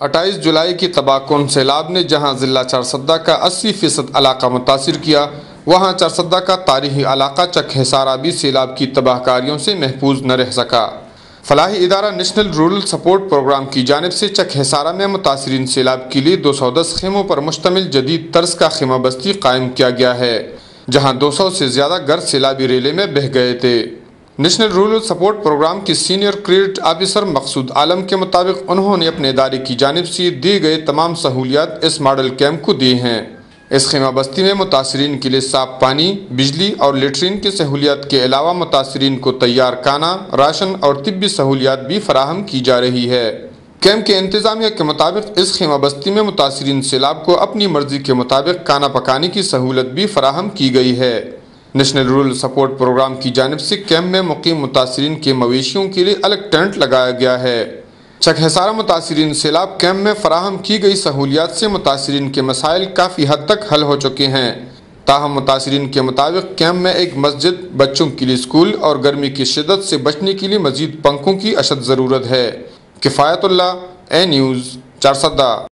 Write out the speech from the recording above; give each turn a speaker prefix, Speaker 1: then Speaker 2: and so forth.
Speaker 1: 28 جولائی کی تباہ کن سیلاب نے جہاں ضلع چارسدہ کا 80% علاقہ متاثر کیا، وہاں چارسدہ کا تاریخی علاقہ چک حصارہ بھی سیلاب کی تباہ کاریوں سے محفوظ نہ رہ سکا۔ فلاحی ادارہ نیشنل رورل سپورٹ پروگرام کی جانب سے چک حصارہ میں متاثرین سیلاب کے لیے 210 خیموں پر مشتمل جدید طرز کا خیمہ بستی قائم کیا گیا ہے، جہاں 200 سے زیادہ گھر سیلابی ریلے میں بہہ گئے تھے۔ نیشنل رورل سپورٹ پروگرام کی سینئر کریڈٹ آفیسر مقصود عالم کے مطابق انہوں نے اپنے ادارے کی جانب سے دیے گئے تمام سہولیات اس ماڈل کیمپ کو دی ہیں۔ اس خیمہ بستی میں متاثرین کے لیے صاف پانی، بجلی اور لیٹرین کی سہولیات کے علاوہ متاثرین کو تیار کھانا، راشن اور طبی سہولیات بھی فراہم کی جا رہی ہے۔ کیمپ کے انتظامیہ کے مطابق اس خیمہ بستی میں متاثرین سیلاب کو اپنی مرضی کے مطابق کھانا پکانے کی سہولت بھی فراہم کی گئی ہے۔ نیشنل رورل سپورٹ پروگرام کی جانب سے کیمپ میں مقیم متاثرین کے مویشیوں کے لیے الگ ٹینٹ لگایا گیا ہے۔ چک حصارہ متاثرین سیلاب کیمپ میں فراہم کی گئی سہولیات سے متاثرین کے مسائل کافی حد تک حل ہو چکے ہیں۔ تاہم متاثرین کے مطابق کیمپ میں ایک مسجد، بچوں کے لیے اسکول اور گرمی کی شدت سے بچنے کے لیے مزید پنکھوں کی اشد ضرورت ہے۔ کفایت اللہ، اے نیوز، چارسدہ۔